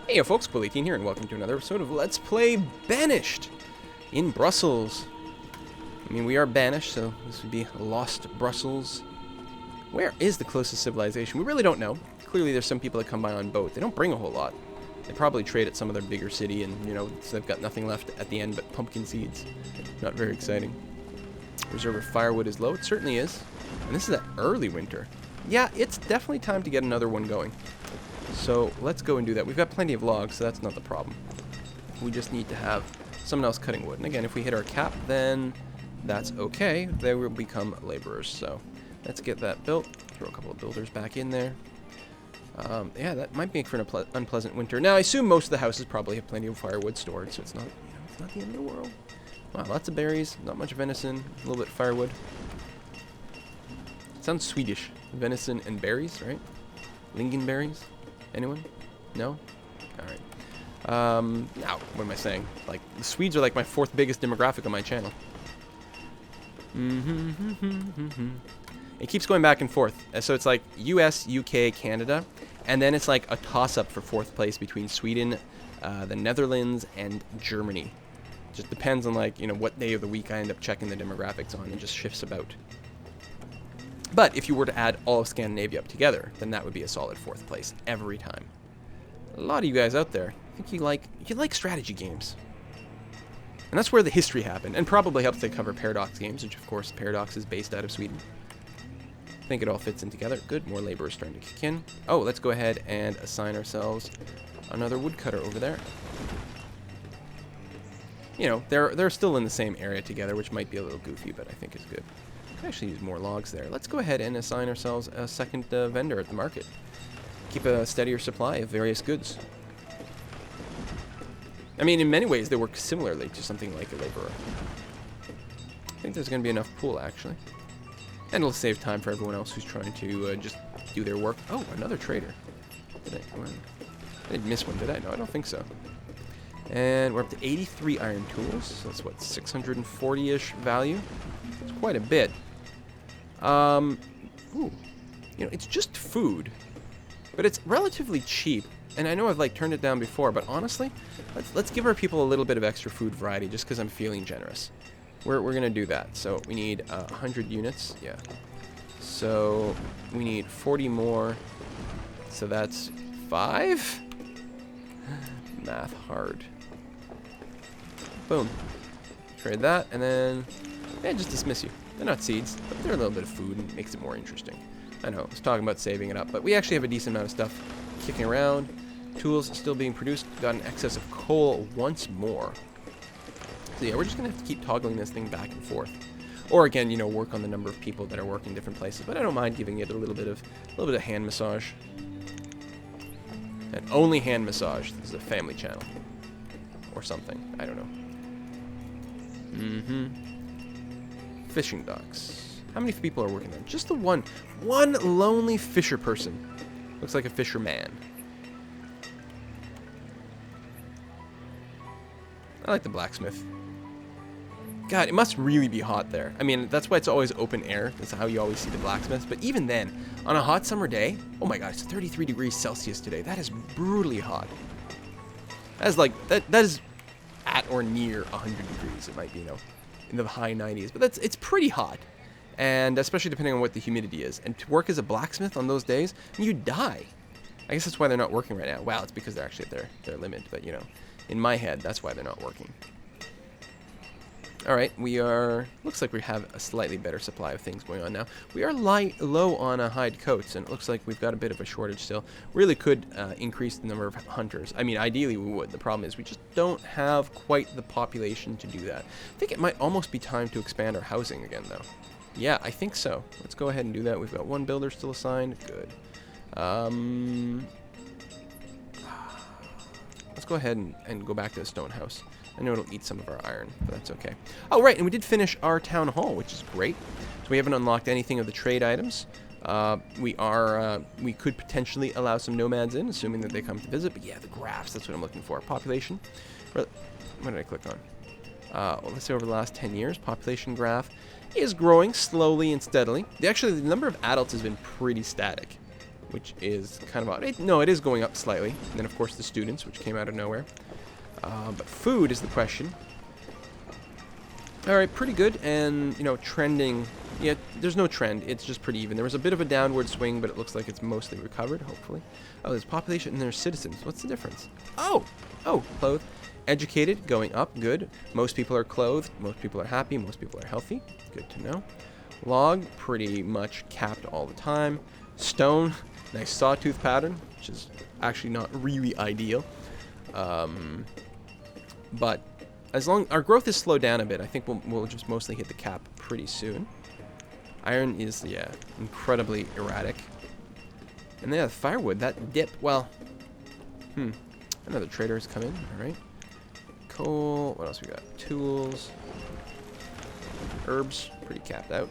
Hey folks, Bully18 here, and welcome to another episode of Let's Play Banished in Brussels. I mean, we are banished, so this would be Lost Brussels. Where is the closest civilization? We really don't know. Clearly there's some people that come by on boat. They don't bring a whole lot. They probably trade at some other bigger city, and, you know, so they've got nothing left at the end but pumpkin seeds. Not very exciting. Reserve of firewood is low. It certainly is. And this is that early winter. Yeah, it's definitely time to get another one going. So let's go and do that. We've got plenty of logs, so that's not the problem. We just need to have someone else cutting wood. And again, if we hit our cap, then that's okay. They will become laborers. So let's get that built. Throw a couple of builders back in there. Yeah, that might make for an unpleasant winter. Now, I assume most of the houses probably have plenty of firewood stored, so it's not, it's not the end of the world. Wow, lots of berries, not much venison, a little bit of firewood. Sounds Swedish. Venison and berries, right? Lingonberries? Anyone? No? Alright. Now, what am I saying? Like, the Swedes are like my fourth biggest demographic on my channel. It keeps going back and forth. So it's like US, UK, Canada, and then it's like a toss-up for fourth place between Sweden, the Netherlands, and Germany. Just depends on, like, you know, what day of the week I end up checking the demographics on. It just shifts about. But if you were to add all of Scandinavia up together, then that would be a solid fourth place every time. A lot of you guys out there, I think you like strategy games. And that's where the history happened, and probably helps they cover Paradox games, which of course Paradox is based out of Sweden. I think it all fits in together. Good, more laborers starting to kick in. Oh, let's go ahead and assign ourselves another woodcutter over there. You know, they're still in the same area together, which might be a little goofy, but I think is good. Actually use more logs there. Let's go ahead and assign ourselves a second vendor at the market. Keep a steadier supply of various goods. I mean, in many ways, they work similarly to something like a laborer. I think there's going to be enough pool, actually. And it'll save time for everyone else who's trying to just do their work. Oh, another trader. I didn't miss one, did I? No, I don't think so. And we're up to 83 iron tools. So that's, what, 640-ish value? It's quite a bit. Ooh, you know, it's just food, but it's relatively cheap. And I know I've like turned it down before, but honestly, let's give our people a little bit of extra food variety just because I'm feeling generous. We're gonna do that. So we need 100 units, yeah. So we need 40 more. So that's 5. Math hard. Boom. Trade that, and then just dismiss you. They're not seeds, but they're a little bit of food and makes it more interesting. I know, I was talking about saving it up, but we actually have a decent amount of stuff kicking around. Tools still being produced. Got an excess of coal once more. So yeah, we're just going to have to keep toggling this thing back and forth. Or again, you know, work on the number of people that are working different places. But I don't mind giving it a little bit of hand massage. And only hand massage. This is a family channel. Or something. I don't know. Fishing docks. How many people are working there? Just the one lonely fisher person. Looks like a fisherman. I like the blacksmith. God, it must really be hot there. I mean, that's why it's always open air. That's how you always see the blacksmiths. But even then, on a hot summer day, oh my god, it's 33 degrees Celsius today. That is brutally hot. That is like, that is at or near 100 degrees. It might be, you know, in the high 90s. But it's pretty hot. And especially depending on what the humidity is. And to work as a blacksmith on those days, you die. I guess that's why they're not working right now. Wow, it's because they're actually at their limit. But, you know, in my head, that's why they're not working. Alright, looks like we have a slightly better supply of things going on now. We are low on hide coats, and it looks like we've got a bit of a shortage still. Really could increase the number of hunters. I mean, ideally we would. The problem is we just don't have quite the population to do that. I think it might almost be time to expand our housing again, though. Yeah, I think so. Let's go ahead and do that. We've got one builder still assigned. Good. Let's go ahead and go back to the stone house. I know it'll eat some of our iron, but that's okay. Oh, right, and we did finish our town hall, which is great. So we haven't unlocked anything of the trade items. We could potentially allow some nomads in, assuming that they come to visit. But yeah, the graphs, that's what I'm looking for. Population. What did I click on? Well, let's say over the last 10 years, population graph is growing slowly and steadily. Actually, the number of adults has been pretty static. which is kind of odd. No, it is going up slightly. And then, of course, the students, which came out of nowhere. But food is the question. All right, pretty good. And, you know, trending. Yeah, there's no trend. It's just pretty even. There was a bit of a downward swing, but it looks like it's mostly recovered, hopefully. Oh, there's population and there's citizens. What's the difference? Oh, clothed. Educated, going up, good. Most people are clothed. Most people are happy. Most people are healthy. Good to know. Log, pretty much capped all the time. Stone, nice sawtooth pattern, which is actually not really ideal. But as long our growth is slowed down a bit, I think we'll just mostly hit the cap pretty soon. Iron is, yeah, incredibly erratic. And yeah, firewood, that dip, well, another trader has come in, all right. Coal, what else we got? Tools. Herbs, pretty capped out.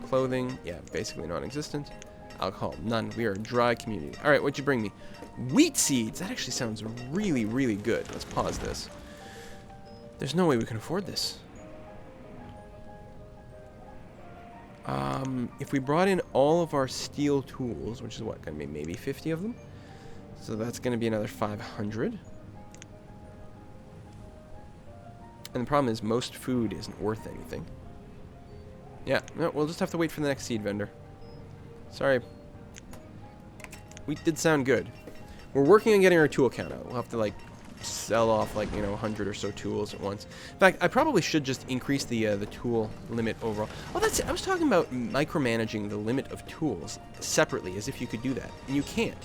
Clothing, yeah, basically non-existent. Alcohol, none. We are a dry community. All right, what'd you bring me? Wheat seeds. That actually sounds really, really good. Let's pause this. There's no way we can afford this. If we brought in all of our steel tools, which is what, gonna be maybe 50 of them? So that's gonna be another 500. And the problem is most food isn't worth anything. Yeah, no, we'll just have to wait for the next seed vendor. Sorry. Wheat did sound good. We're working on getting our tool count out. We'll have to, like, sell off, like, you know, 100 or so tools at once. In fact, I probably should just increase the tool limit overall. Oh, that's it. I was talking about micromanaging the limit of tools separately, as if you could do that. And you can't.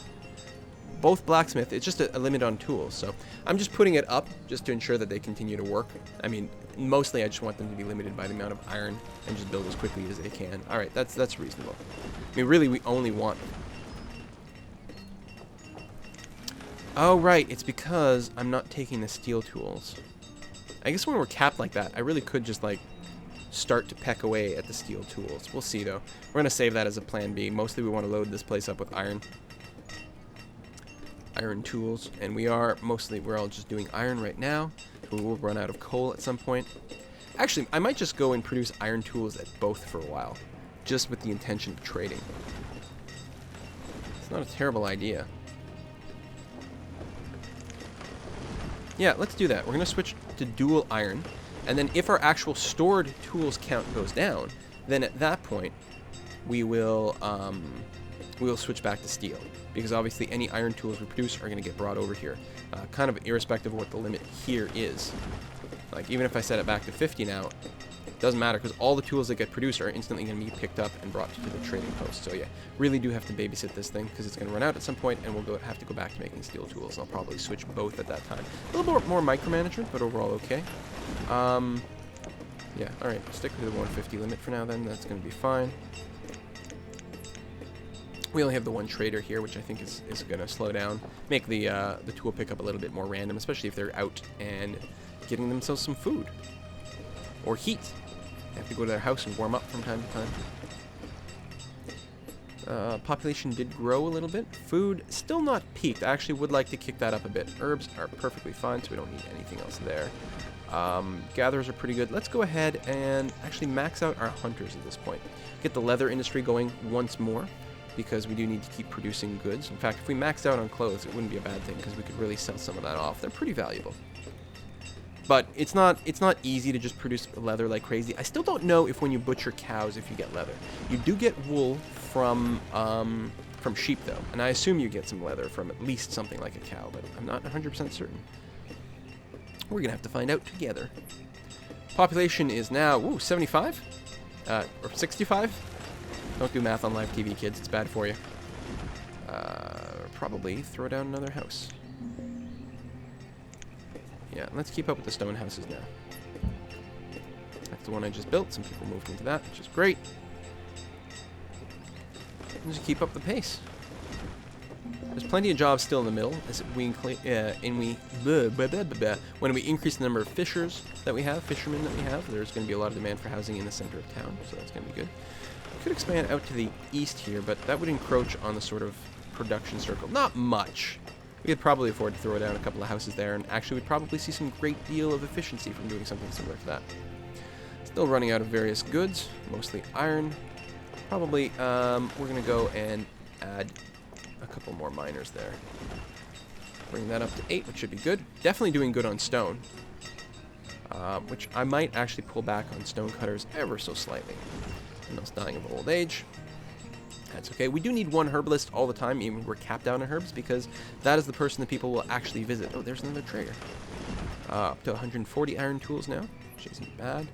Both blacksmith, it's just a limit on tools. So I'm just putting it up just to ensure that they continue to work. I mean, mostly I just want them to be limited by the amount of iron and just build as quickly as they can. All right, that's reasonable. I mean, really, we only want... Oh, right, it's because I'm not taking the steel tools. I guess when we're capped like that, I really could just, like, start to peck away at the steel tools. We'll see, though. We're going to save that as a plan B. Mostly we want to load this place up with iron tools, and we're all just doing iron right now. So we will run out of coal at some point. Actually, I might just go and produce iron tools at both for a while, just with the intention of trading. It's not a terrible idea. Yeah, let's do that. We're going to switch to dual iron, and then if our actual stored tools count goes down, then at that point we will switch back to steel, because obviously any iron tools we produce are going to get brought over here, kind of irrespective of what the limit here is. Like, even if I set it back to 50 now, it doesn't matter, because all the tools that get produced are instantly going to be picked up and brought to the trading post. So yeah, really do have to babysit this thing, because it's going to run out at some point, and we'll have to go back to making steel tools. I'll probably switch both at that time. A little more micromanagement, but overall okay. Yeah, alright, stick with the 150 limit for now then, that's going to be fine. We only have the one trader here, which I think is going to slow down, make the tool pickup a little bit more random, especially if they're out and getting themselves some food or heat. They have to go to their house and warm up from time to time. Population did grow a little bit. Food still not peaked. I actually would like to kick that up a bit. Herbs are perfectly fine, so we don't need anything else there. Gatherers are pretty good. Let's go ahead and actually max out our hunters at this point. Get the leather industry going once more, because we do need to keep producing goods. In fact, if we maxed out on clothes, it wouldn't be a bad thing, because we could really sell some of that off. They're pretty valuable. But it's not easy to just produce leather like crazy. I still don't know if when you butcher cows, if you get leather. You do get wool from sheep, though, and I assume you get some leather from at least something like a cow, but I'm not 100% certain. We're going to have to find out together. Population is now, 75? Or 65? Don't do math on live TV, kids. It's bad for you. Probably throw down another house. Yeah, let's keep up with the stone houses now. That's the one I just built. Some people moved into that, which is great. Just keep up the pace. There's plenty of jobs still in the middle. As when we increase the number of fishermen that we have, there's going to be a lot of demand for housing in the center of town, so that's going to be good. Could expand out to the east here, but that would encroach on the sort of production circle. Not much. We could probably afford to throw down a couple of houses there, and actually we'd probably see some great deal of efficiency from doing something similar to that. Still running out of various goods, mostly iron. Probably, we're going to go and add a couple more miners there. Bring that up to 8, which should be good. Definitely doing good on stone. Which I might actually pull back on stone cutters ever so slightly. And those dying of old age. That's okay. We do need one herbalist all the time, even when we're capped out on herbs, because that is the person that people will actually visit. Oh, there's another trader. Up to 140 iron tools now, which isn't bad.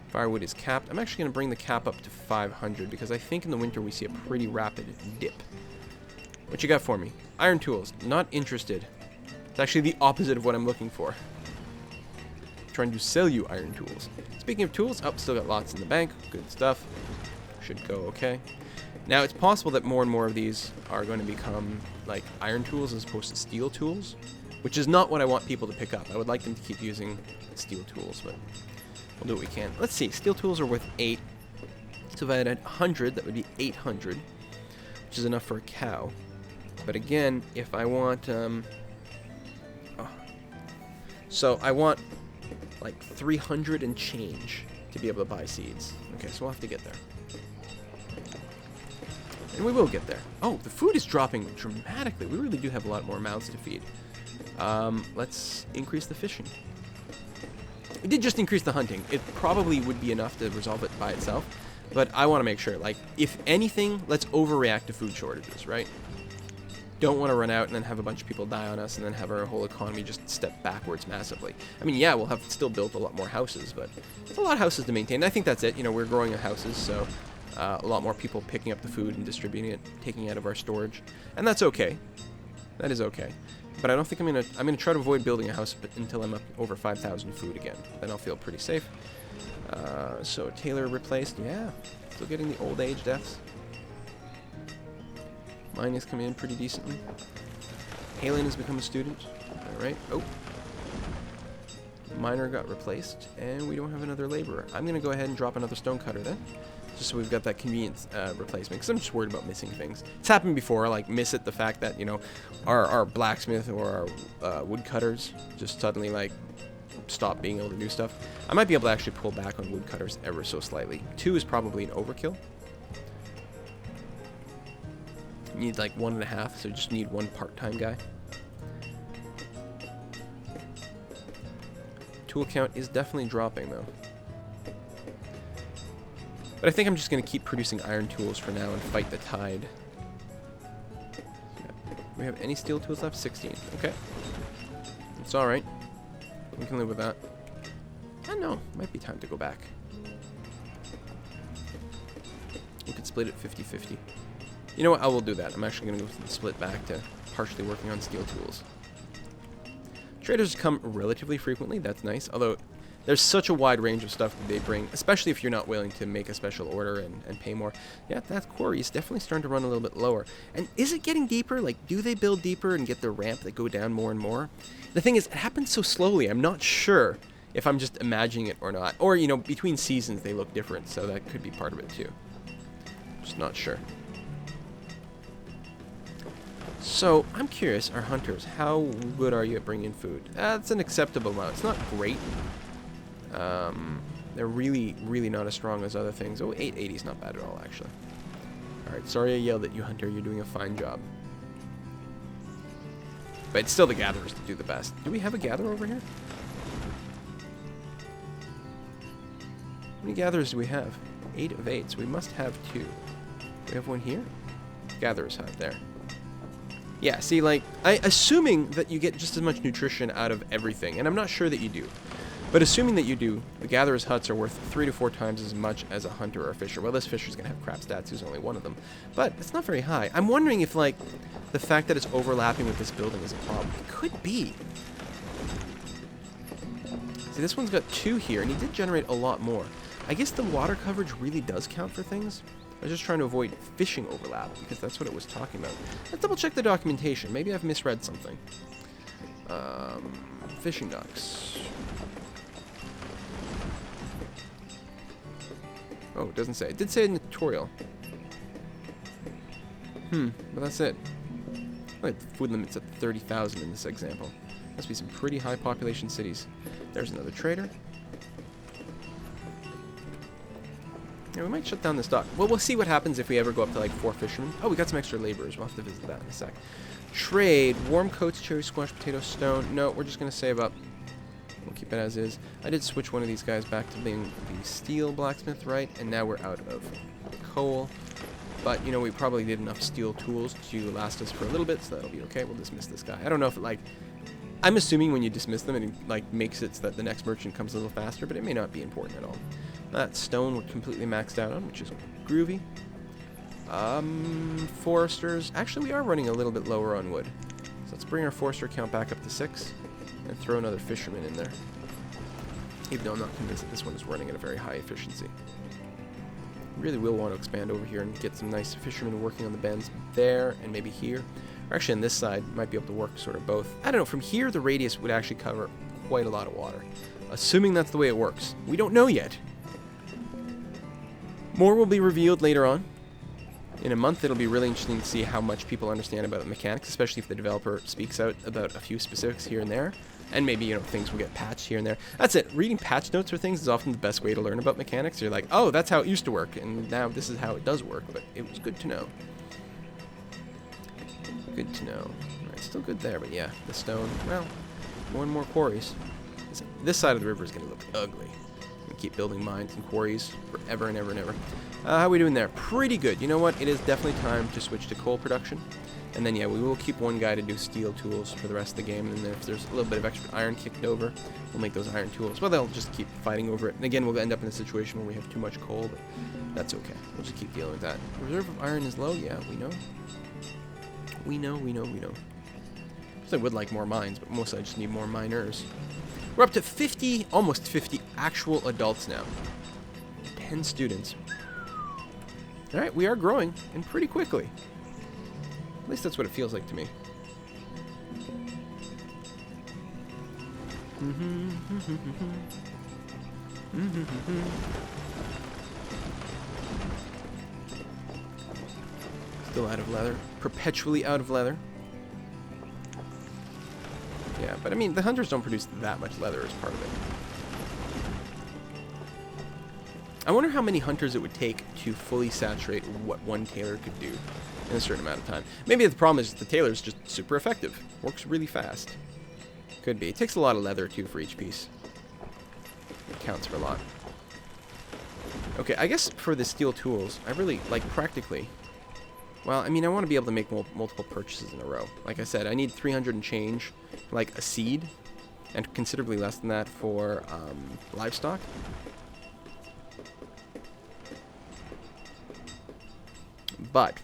Firewood is capped. I'm actually going to bring the cap up to 500, because I think in the winter we see a pretty rapid dip. What you got for me? Iron tools. Not interested. It's actually the opposite of what I'm looking for. Trying to sell you iron tools. Speaking of tools, still got lots in the bank. Good stuff. Should go okay. Now, it's possible that more and more of these are going to become like iron tools as opposed to steel tools, which is not what I want people to pick up. I would like them to keep using steel tools, but we'll do what we can. Let's see. Steel tools are worth 8. So if I had 100, that would be 800, which is enough for a cow. But again, if I want... So I want like 300 and change to be able to buy seeds. Okay, so we'll have to get there. And we will get there. Oh, the food is dropping dramatically. We really do have a lot more mouths to feed. Let's increase the fishing. We did just increase the hunting. It probably would be enough to resolve it by itself. But I want to make sure, like, if anything, let's overreact to food shortages, right? Don't want to run out and then have a bunch of people die on us and then have our whole economy just step backwards massively. I mean, yeah, we'll have still built a lot more houses, but it's a lot of houses to maintain. I think that's it. You know, we're growing houses, so a lot more people picking up the food and distributing it, taking it out of our storage, and that's okay. That is okay. But I don't think I'm gonna try to avoid building a house until I'm up over 5,000 food again. Then I'll feel pretty safe. So Taylor replaced, yeah, still getting the old age deaths. Mine is coming in pretty decently. Halen has become a student. Alright. Oh. Miner got replaced, and we don't have another laborer. I'm going to go ahead and drop another stone cutter then. Just so we've got that convenience replacement, because I'm just worried about missing things. It's happened before, like miss it, the fact that, you know, our blacksmith or our woodcutters just suddenly, like, stop being able to do stuff. I might be able to actually pull back on woodcutters ever so slightly. 2 is probably an overkill. Need like 1.5, so just need one part-time guy. Tool count is definitely dropping though. But I think I'm just going to keep producing iron tools for now and fight the tide. Yeah. Do we have any steel tools left? 16. Okay. It's alright. We can live with that. I don't know. Might be time to go back. We could split it 50-50. You know what? I will do that. I'm actually going to go split back to partially working on steel tools. Traders come relatively frequently. That's nice. Although, there's such a wide range of stuff that they bring, especially if you're not willing to make a special order and pay more. Yeah, that quarry is definitely starting to run a little bit lower. And is it getting deeper? Like, do they build deeper and get the ramp that go down more and more? The thing is, it happens so slowly. I'm not sure if I'm just imagining it or not. Or, you know, between seasons they look different, so that could be part of it too. Just not sure. So, I'm curious, our hunters, how good are you at bringing food? That's an acceptable amount. It's not great. They're really, really not as strong as other things. Oh, 880 is not bad at all, actually. Alright, sorry I yelled at you, Hunter. You're doing a fine job. But it's still the gatherers that do the best. Do we have a gatherer over here? How many gatherers do we have? 8 of 8, so we must have 2. Do we have one here? Gatherer's hut there. Yeah, see, like, assuming that you get just as much nutrition out of everything, and I'm not sure that you do, but assuming that you do, the gatherer's huts are worth 3 to 4 times as much as a hunter or a fisher. Well, this fisher's gonna have crap stats, he's only one of them, but it's not very high. I'm wondering if, like, the fact that it's overlapping with this building is a problem. It could be. See, this one's got 2 here, and he did generate a lot more. I guess the water coverage really does count for things. I was just trying to avoid fishing overlap, because that's what it was talking about. Let's double check the documentation. Maybe I've misread something. Fishing docks. Oh, it doesn't say. It did say in the tutorial. But that's it. Look, the food limit's at 30,000 in this example. Must be some pretty high population cities. There's another trader. Yeah, we might shut down this dock. Well, we'll see what happens if we ever go up to like 4 fishermen. Oh, we got some extra laborers. We'll have to visit that in a sec. Trade. Warm coats, cherry squash, potato, stone. No, we're just going to save up. We'll keep it as is. I did switch one of these guys back to being the steel blacksmith, right? And now we're out of coal. But, you know, we probably did enough steel tools to last us for a little bit, so that'll be okay. We'll dismiss this guy. I don't know if it, like... I'm assuming when you dismiss them, it, like, makes it so that the next merchant comes a little faster, but it may not be important at all. That stone we're completely maxed out on, which is groovy. Foresters. Actually, we are running a little bit lower on wood. So let's bring our forester count back up to 6 and throw another fisherman in there. Even though I'm not convinced that this one is running at a very high efficiency. Really will want to expand over here and get some nice fishermen working on the bends there and maybe here. Or actually on this side, might be able to work sort of both. I don't know, from here the radius would actually cover quite a lot of water. Assuming that's the way it works. We don't know yet. More will be revealed later on. In a month, it'll be really interesting to see how much people understand about the mechanics, especially if the developer speaks out about a few specifics here and there. And maybe, you know, things will get patched here and there. That's it. Reading patch notes for things is often the best way to learn about mechanics. You're like, oh, that's how it used to work, and now this is how it does work. But it was good to know. Good to know. All right, still good there, but yeah, the stone. Well, more and more quarries. This side of the river is going to look ugly. We keep building mines and quarries forever and ever and ever. How are we doing there? Pretty good. You know what? It is definitely time to switch to coal production. And then, yeah, we will keep one guy to do steel tools for the rest of the game. And then if there's a little bit of extra iron kicked over, we'll make those iron tools. Well, they'll just keep fighting over it. And again, we'll end up in a situation where we have too much coal, but that's okay. We'll just keep dealing with that. Reserve of iron is low. Yeah, we know. We know. I would like more mines, but mostly I just need more miners. We're up to 50, almost 50 actual adults now. 10 students. All right, we are growing, and pretty quickly. At least that's what it feels like to me. Still out of leather. Perpetually out of leather. Yeah, but I mean, the hunters don't produce that much leather as part of it. I wonder how many hunters it would take to fully saturate what one tailor could do in a certain amount of time. Maybe the problem is the tailor's just super effective. Works really fast. Could be. It takes a lot of leather, too, for each piece. It counts for a lot. Okay, I guess for the steel tools, I really, like, practically... Well, I mean, I want to be able to make multiple purchases in a row. Like I said, I need 300 and change, like a seed, and considerably less than that for livestock. But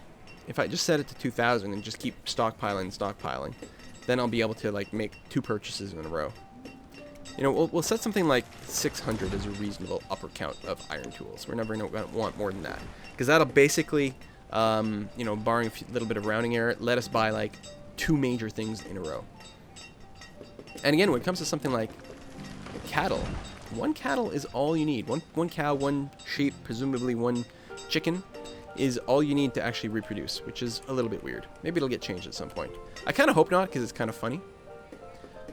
if I just set it to 2,000 and just keep stockpiling, then I'll be able to like make 2 purchases in a row. You know, we'll set something like 600 as a reasonable upper count of iron tools. We're never going to want more than that, because that'll basically... you know, barring a little bit of rounding error, let us buy like 2 major things in a row. And again, when it comes to something like cattle, 1 cattle is all you need. One cow, 1 sheep, presumably 1 chicken is all you need to actually reproduce, which is a little bit weird. Maybe it'll get changed at some point. I kind of hope not, because it's kind of funny.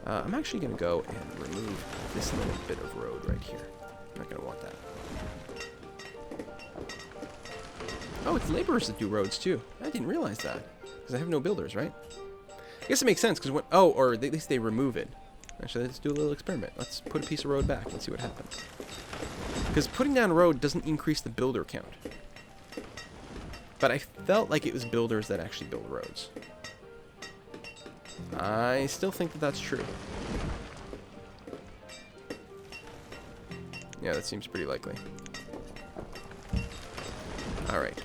I'm actually going to go and remove this little bit of road right here. I'm not going to want that. Oh, it's laborers that do roads, too. I didn't realize that. Because I have no builders, right? I guess it makes sense, because when... Oh, or at least they remove it. Actually, let's do a little experiment. Let's put a piece of road back. Let's see what happens. Because putting down a road doesn't increase the builder count. But I felt like it was builders that actually build roads. I still think that that's true. Yeah, that seems pretty likely. Alright.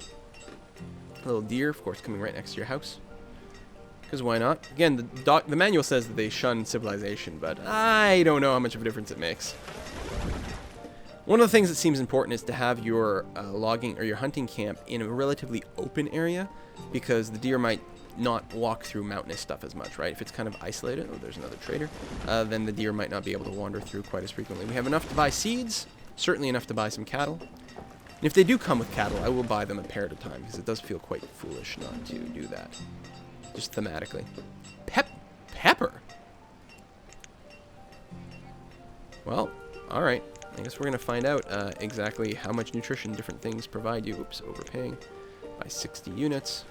A little deer, of course, coming right next to your house. Because why not? Again, the manual says that they shun civilization, but I don't know how much of a difference it makes. One of the things that seems important is to have your logging or your hunting camp in a relatively open area, because the deer might not walk through mountainous stuff as much, right? If it's kind of isolated, oh, there's another trader, then the deer might not be able to wander through quite as frequently. We have enough to buy seeds, certainly enough to buy some cattle. And if they do come with cattle, I will buy them a pair at a time, because it does feel quite foolish not to do that. Just thematically. Pepper? Well, alright. I guess we're going to find out exactly how much nutrition different things provide you. Oops, overpaying by 60 units.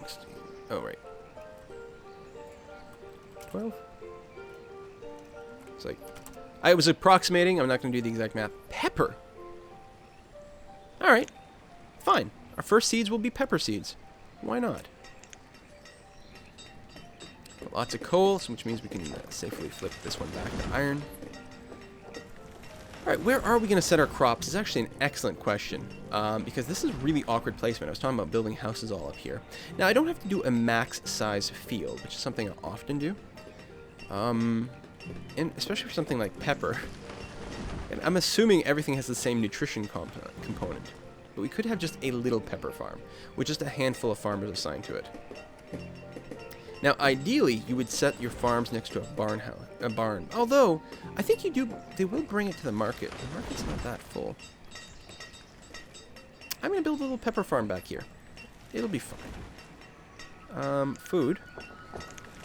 60, oh, right. 12? It's like, I was approximating. I'm not going to do the exact math. Pepper. All right. Fine. Our first seeds will be pepper seeds. Why not? Lots of coal, which means we can safely flip this one back to iron. All right, where are we going to set our crops is actually an excellent question, because this is really awkward placement. I was talking about building houses all up here. Now, I don't have to do a max size field, which is something I often do, and especially for something like pepper. And I'm assuming everything has the same nutrition component, but we could have just a little pepper farm, with just a handful of farmers assigned to it. Now, ideally, you would set your farms next to a barn. Although, I think they will bring it to the market. The market's not that full. I'm going to build a little pepper farm back here. It'll be fine. Food.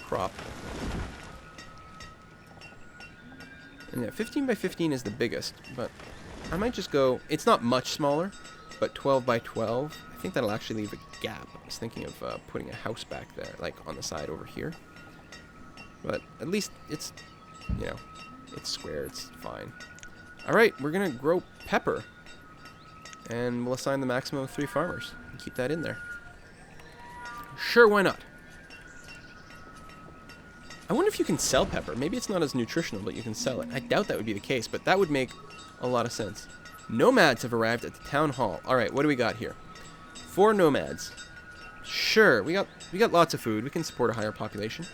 Crop. And yeah, 15 by 15 is the biggest, but I might just go, it's not much smaller, but 12 by 12. I think that'll actually leave a gap. I was thinking of putting a house back there, like on the side over here. But at least it's, you know, it's square, it's fine. Alright, we're going to grow pepper. And we'll assign the maximum of 3 farmers. And keep that in there. Sure, why not? I wonder if you can sell pepper. Maybe it's not as nutritional, but you can sell it. I doubt that would be the case, but that would make a lot of sense. Nomads have arrived at the town hall. Alright, what do we got here? 4 nomads. Sure, we got lots of food. We can support a higher population.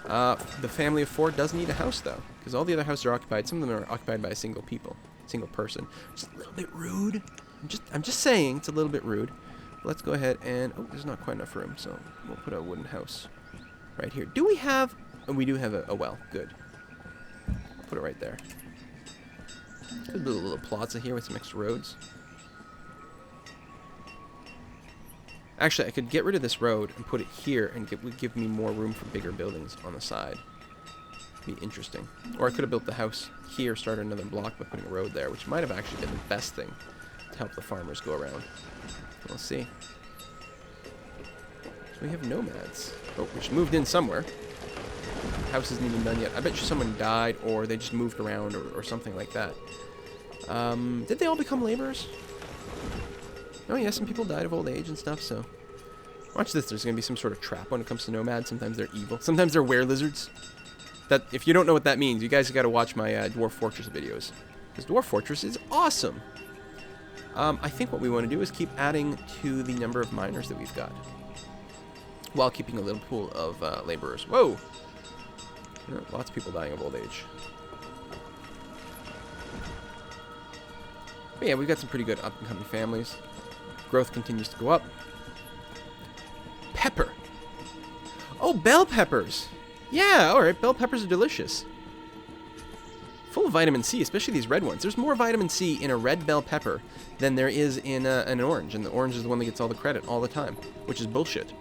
The family of 4 does need a house, though, because all the other houses are occupied. Some of them are occupied by a single person. Just a little bit rude. I'm just saying, it's a little bit rude. Let's go ahead and... Oh, there's not quite enough room, so we'll put a wooden house right here. Do we have... Oh, we do have a well. Good. Put it right there. Could build a little plaza here with some extra roads. Actually, I could get rid of this road and put it here, and it would give me more room for bigger buildings on the side. Be interesting. Or I could have built the house here, started another block by putting a road there, which might have actually been the best thing to help the farmers go around. We'll see. So we have nomads. Oh, which moved in somewhere. House isn't even done yet. I bet you someone died, or they just moved around, or something like that. Did they all become laborers? Oh yeah, some people died of old age and stuff, so... Watch this, there's going to be some sort of trap when it comes to nomads. Sometimes they're evil. Sometimes they're were-lizards. That, if you don't know what that means, you guys have got to watch my Dwarf Fortress videos. Because Dwarf Fortress is awesome! I think what we want to do is keep adding to the number of miners that we've got. While keeping a little pool of laborers. Whoa! You know, lots of people dying of old age. But yeah, we've got some pretty good up-and-coming families. Growth continues to go up. Pepper. Oh, bell peppers. Yeah, alright, bell peppers are delicious. Full of vitamin C, especially these red ones. There's more vitamin C in a red bell pepper than there is in an orange. And the orange is the one that gets all the credit all the time, which is bullshit.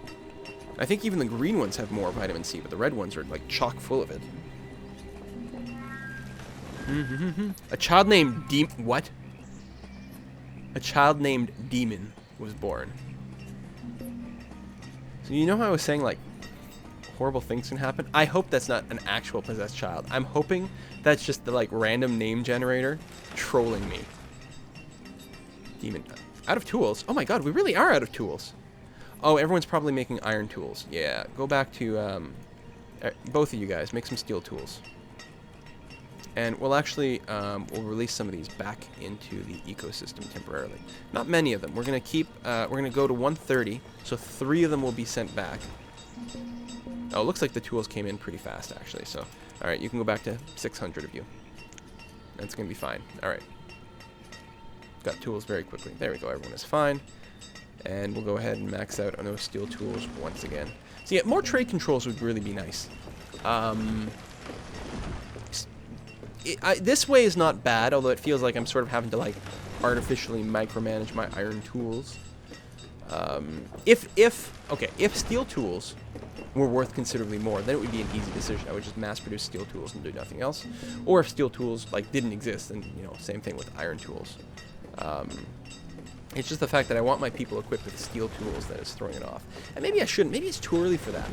I think even the green ones have more vitamin C, but the red ones are like chock full of it. A child named What? A child named Demon was born. So you know how I was saying, like, horrible things can happen? I hope that's not an actual possessed child. I'm hoping that's just the, like, random name generator trolling me. Demon. Out of tools? Oh my god, we really are out of tools. Oh, everyone's probably making iron tools. Yeah, go back to, both of you guys, make some steel tools. And we'll actually, we'll release some of these back into the ecosystem temporarily. Not many of them. We're going to keep, we're going to go to 130, so 3 of them will be sent back. Oh, it looks like the tools came in pretty fast, actually, so. Alright, you can go back to 600 of you. That's going to be fine. Alright. Got tools very quickly. There we go, everyone is fine. And we'll go ahead and max out on those steel tools once again. So yeah, more trade controls would really be nice. This way is not bad, although it feels like I'm sort of having to, like, artificially micromanage my iron tools. If steel tools were worth considerably more, then it would be an easy decision. I would just mass produce steel tools and do nothing else. Or if steel tools like didn't exist, then same thing with iron tools. It's just the fact that I want my people equipped with steel tools that is throwing it off. And maybe I shouldn't. Maybe it's too early for that.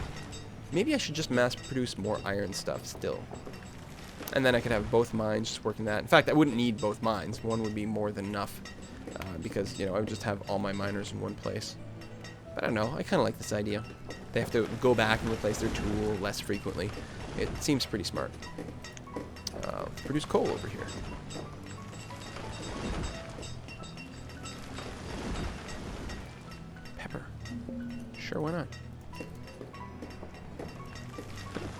Maybe I should just mass produce more iron stuff still. And then I could have both mines just working that. In fact, I wouldn't need both mines. One would be more than enough. Because, I would just have all my miners in one place. But I don't know. I kind of like this idea. They have to go back and replace their tool less frequently. It seems pretty smart. Let's produce coal over here. Pepper. Sure, why not?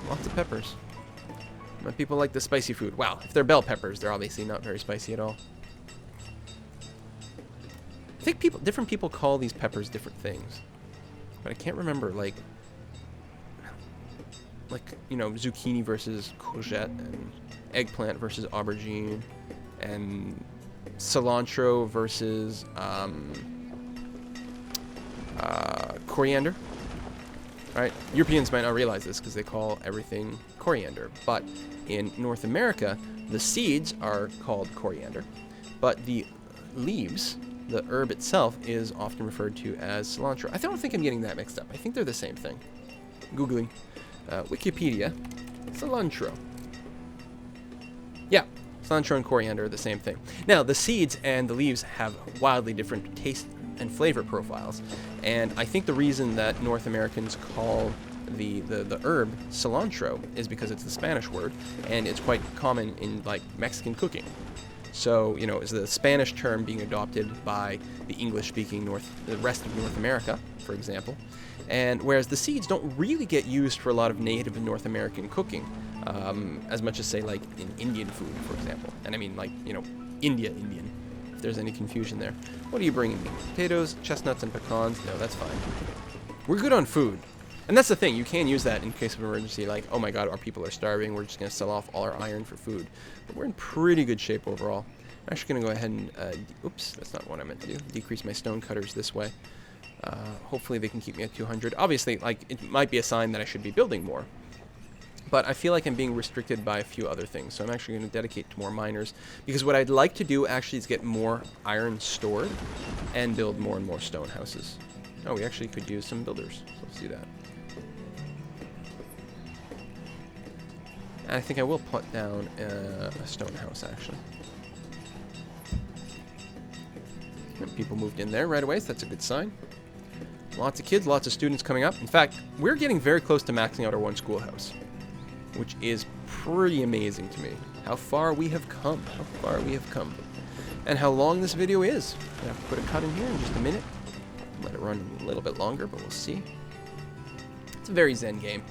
Lots of peppers. My people like the spicy food. Wow, if they're bell peppers, they're obviously not very spicy at all. I think different people call these peppers different things. But I can't remember, like zucchini versus courgette, and eggplant versus aubergine, and cilantro versus coriander. Right? Europeans might not realize this because they call everything coriander. But in North America, the seeds are called coriander, but the leaves, the herb itself, is often referred to as cilantro. I don't think I'm getting that mixed up. I think they're the same thing. Googling Wikipedia, cilantro. Yeah, cilantro and coriander are the same thing. Now, the seeds and the leaves have wildly different taste and flavor profiles, and I think the reason that North Americans call the herb cilantro is because it's the Spanish word, and it's quite common in like Mexican cooking. So, is the Spanish term being adopted by the English-speaking the rest of North America, for example, and whereas the seeds don't really get used for a lot of native North American cooking, as much as say like in Indian food, for example, and I mean like Indian. If there's any confusion there, what are you bringing me? Potatoes, chestnuts, and pecans? No, that's fine. We're good on food. And that's the thing, you can use that in case of emergency, like, oh my god, our people are starving, we're just going to sell off all our iron for food. But we're in pretty good shape overall. I'm actually going to go ahead and, oops, that's not what I meant to do, decrease my stone cutters this way. Hopefully they can keep me at 200. Obviously, like, it might be a sign that I should be building more. But I feel like I'm being restricted by a few other things, so I'm actually going to dedicate to more miners. Because what I'd like to do actually is get more iron stored and build more and more stone houses. Oh, we actually could use some builders, so let's do that. I think I will put down a stone house, actually. And people moved in there right away, so that's a good sign. Lots of kids, lots of students coming up. In fact, we're getting very close to maxing out our one schoolhouse, which is pretty amazing to me. How far we have come. How far we have come. And how long this video is. I have to put a cut in here in just a minute. Let it run a little bit longer, but we'll see. It's a very zen game.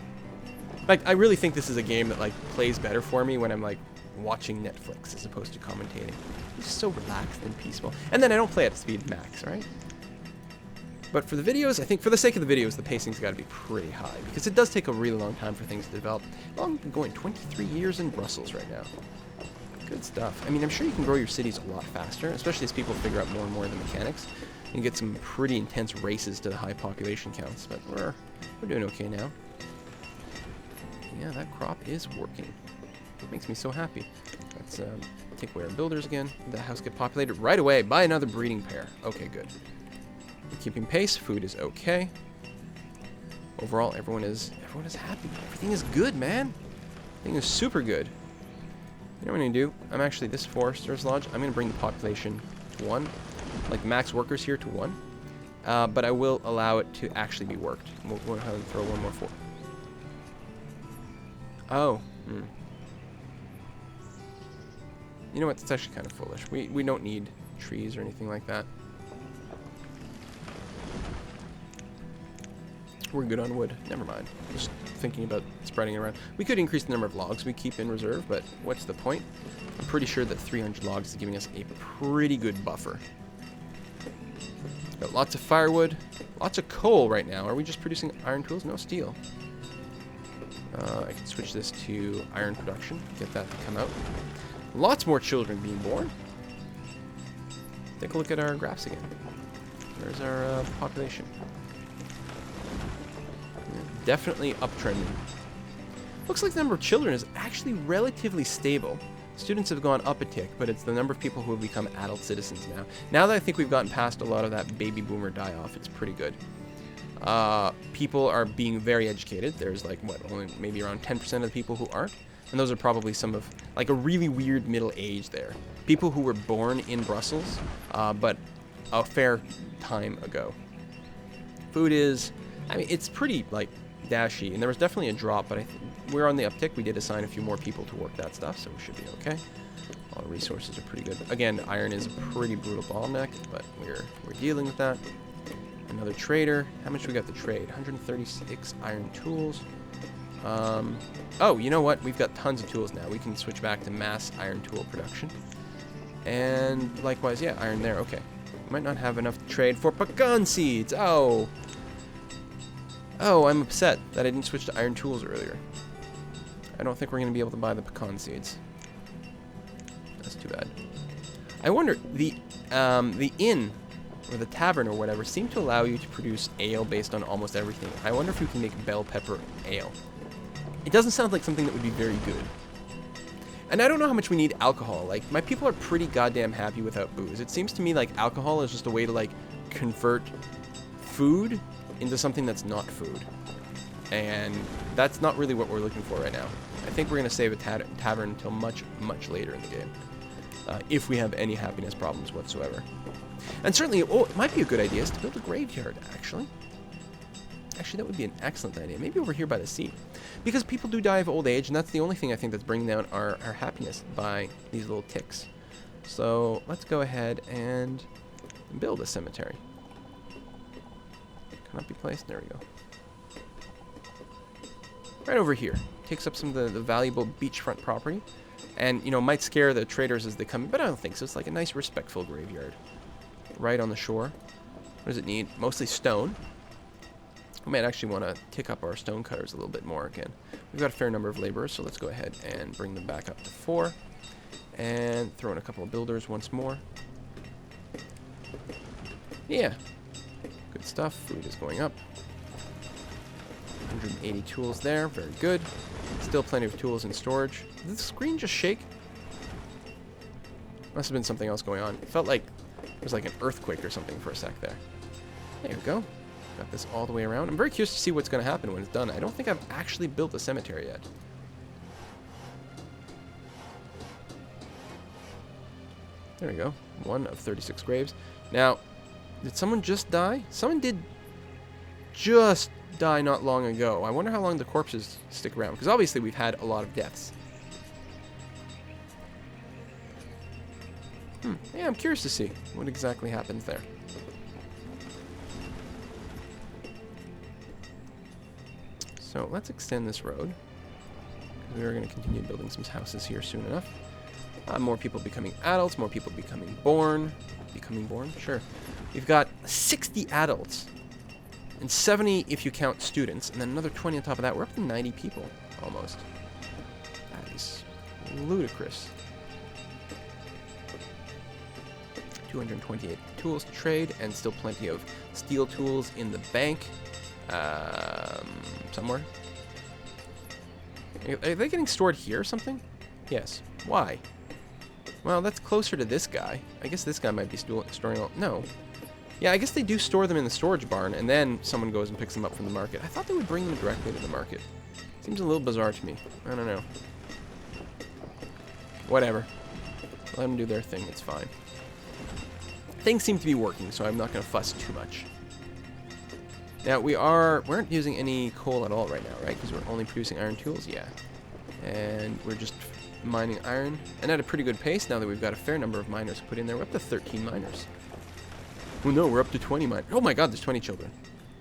Like, I really think this is a game that, like, plays better for me when I'm, like, watching Netflix as opposed to commentating. It's just so relaxed and peaceful. And then I don't play at speed max, right? But for the videos, I think for the sake of the videos, the pacing's got to be pretty high, because it does take a really long time for things to develop. Well, I've been going 23 years in Brussels right now. Good stuff. I mean, I'm sure you can grow your cities a lot faster, especially as people figure out more and more of the mechanics. You can get some pretty intense races to the high population counts, but we're doing okay now. Yeah, that crop is working. It makes me so happy. Let's take away our builders again. The house get populated right away by another breeding pair. Okay, good. We're keeping pace. Food is okay. Overall, everyone is happy. Everything is good, man. Everything is super good. You know what I'm gonna do? I'm actually this Forester's Lodge. I'm gonna bring the population to 1, like max workers here to 1. But I will allow it to actually be worked. We'll go ahead and throw one more 4. Oh. You know what? That's actually kind of foolish. We don't need trees or anything like that. We're good on wood. Never mind. Just thinking about spreading it around. We could increase the number of logs we keep in reserve, but what's the point? I'm pretty sure that 300 logs is giving us a pretty good buffer. Got lots of firewood, lots of coal right now. Are we just producing iron tools? No, steel. I can switch this to iron production, get that to come out. Lots more children being born. Take a look at our graphs again. Where's our population? Yeah, definitely uptrending. Looks like the number of children is actually relatively stable. Students have gone up a tick, but it's the number of people who have become adult citizens now. Now that I think we've gotten past a lot of that baby boomer die-off, it's pretty good. People are being very educated. There's like, what, only maybe around 10% of the people who aren't. And those are probably some of, like, a really weird middle age there. People who were born in Brussels, but a fair time ago. Food is, I mean, it's pretty, like, dashy. And there was definitely a drop, but we're on the uptick. We did assign a few more people to work that stuff, so we should be okay. All the resources are pretty good. Again, iron is a pretty brutal bottleneck, but we're dealing with that. Another trader. How much we got to trade? 136 iron tools. Oh, you know what? We've got tons of tools now. We can switch back to mass iron tool production. And likewise, yeah, iron there. Okay. Might not have enough to trade for pecan seeds. Oh. Oh, I'm upset that I didn't switch to iron tools earlier. I don't think we're going to be able to buy the pecan seeds. That's too bad. I wonder, the inn or the tavern or whatever seem to allow you to produce ale based on almost everything. I wonder if we can make bell pepper ale. It doesn't sound like something that would be very good. And I don't know how much we need alcohol. Like, my people are pretty goddamn happy without booze. It seems to me like alcohol is just a way to, like, convert food into something that's not food. And that's not really what we're looking for right now. I think we're going to save a tavern until much, much later in the game. If we have any happiness problems whatsoever. And certainly, oh, it might be a good idea is to build a graveyard, actually. Actually, that would be an excellent idea. Maybe over here by the sea. Because people do die of old age, and that's the only thing I think that's bringing down our happiness by these little ticks. So let's go ahead and build a cemetery. Cannot be placed. There we go. Right over here. Takes up some of the valuable beachfront property. And, you know, might scare the traders as they come in, but I don't think so. It's like a nice, respectful graveyard. Right on the shore. What does it need? Mostly stone. We might actually want to tick up our stone cutters a little bit more again. We've got a fair number of laborers, so let's go ahead and bring them back up to 4. And throw in a couple of builders once more. Yeah. Good stuff. Food is going up. 180 tools there. Very good. Still plenty of tools in storage. Did the screen just shake? Must have been something else going on. It felt like it was like an earthquake or something for a sec there. There we go. Got this all the way around. I'm very curious to see what's going to happen when it's done. I don't think I've actually built a cemetery yet. There we go. 1 of 36 graves. Now, did someone just die? Someone did just die not long ago. I wonder how long the corpses stick around, because obviously we've had a lot of deaths. Yeah, I'm curious to see what exactly happens there. So let's extend this road. We are going to continue building some houses here soon enough. More people becoming adults, more people becoming born. Becoming born? Sure. We've got 60 adults. And 70 if you count students. And then another 20 on top of that. We're up to 90 people, almost. That is ludicrous. 228 tools to trade, and still plenty of steel tools in the bank. Somewhere. Are they getting stored here or something? Yes. Why? Well, that's closer to this guy. I guess this guy might be storing all... No. Yeah, I guess they do store them in the storage barn, and then someone goes and picks them up from the market. I thought they would bring them directly to the market. Seems a little bizarre to me. I don't know. Whatever. Let them do their thing. It's fine. Things seem to be working, so I'm not going to fuss too much. Now, we aren't using any coal at all right now, right? Because we're only producing iron tools? Yeah. And we're just mining iron. And at a pretty good pace now that we've got a fair number of miners put in there. We're up to 13 miners. Oh no, we're up to 20 miners. Oh my god, there's 20 children.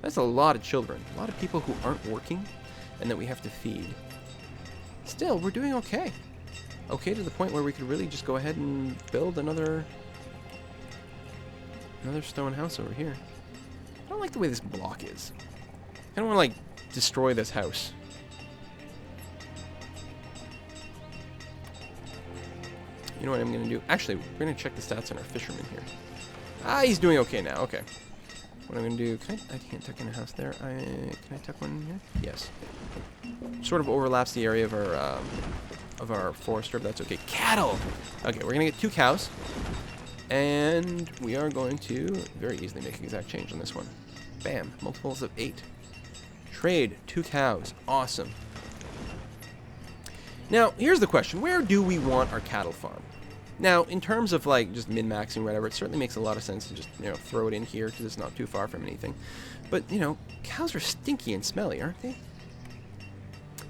That's a lot of children. A lot of people who aren't working and that we have to feed. Still, we're doing okay. Okay to the point where we could really just go ahead and build another stone house over here. I don't like the way this block is. I don't want to, like, destroy this house. You know what I'm going to do? Actually, we're going to check the stats on our fisherman here. Ah, he's doing okay now. Okay. what I'm going to do, I can't tuck in a house there. Can I tuck one in here? Yes. Sort of overlaps the area of our forester, but that's okay. Cattle! Okay, we're going to get 2 cows. And we are going to very easily make an exact change on this one. Bam. Multiples of 8. Trade 2 cows. Awesome. Now, here's the question. Where do we want our cattle farm? Now, in terms of like just min-maxing or whatever, it certainly makes a lot of sense to just, throw it in here because it's not too far from anything. But, cows are stinky and smelly, aren't they?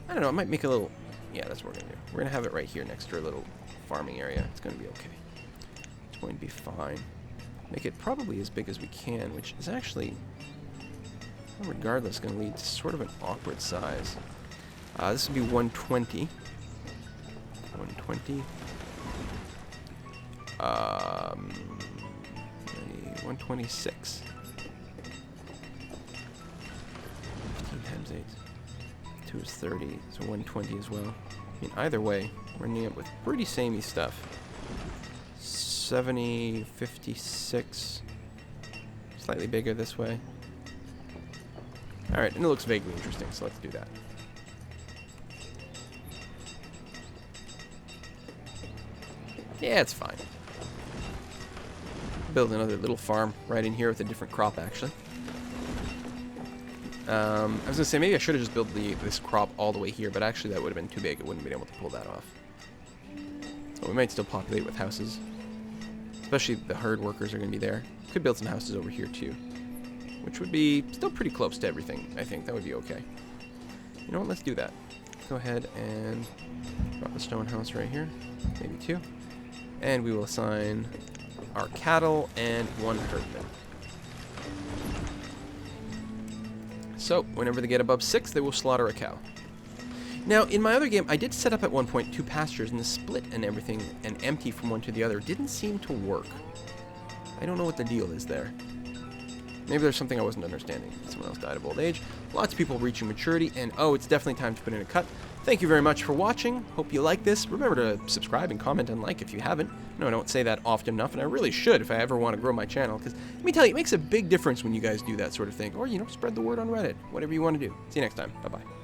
I don't know. It might make a little... Yeah, that's what we're going to do. We're going to have it right here next to our little farming area. It's going to be okay. It's going to be fine. Make it probably as big as we can, which is actually, regardless, going to lead to sort of an awkward size. This would be 120. 120. 126. 15 times 8. 2 is 30, so 120 as well. I mean, either way, we're ending up with pretty samey stuff. 70, 56. Slightly bigger this way. Alright, and it looks vaguely interesting, so let's do that. Yeah, it's fine. Build another little farm right in here with a different crop, actually. I was going to say, maybe I should have just built this crop all the way here, but actually that would have been too big. It wouldn't have been able to pull that off. So we might still populate with houses. Especially the herd workers are going to be there. Could build some houses over here, too. Which would be still pretty close to everything, I think. That would be okay. You know what? Let's do that. Go ahead and drop a stone house right here. Maybe 2. And we will assign our cattle and 1 herdman. So, whenever they get above 6, they will slaughter a cow. Now, in my other game, I did set up at one point 2 pastures, and the split and everything, and empty from one to the other, didn't seem to work. I don't know what the deal is there. Maybe there's something I wasn't understanding. Someone else died of old age. Lots of people reaching maturity, and oh, it's definitely time to put in a cut. Thank you very much for watching. Hope you like this. Remember to subscribe and comment and like if you haven't. No, I don't say that often enough, and I really should if I ever want to grow my channel, because let me tell you, it makes a big difference when you guys do that sort of thing. Or, spread the word on Reddit. Whatever you want to do. See you next time. Bye-bye.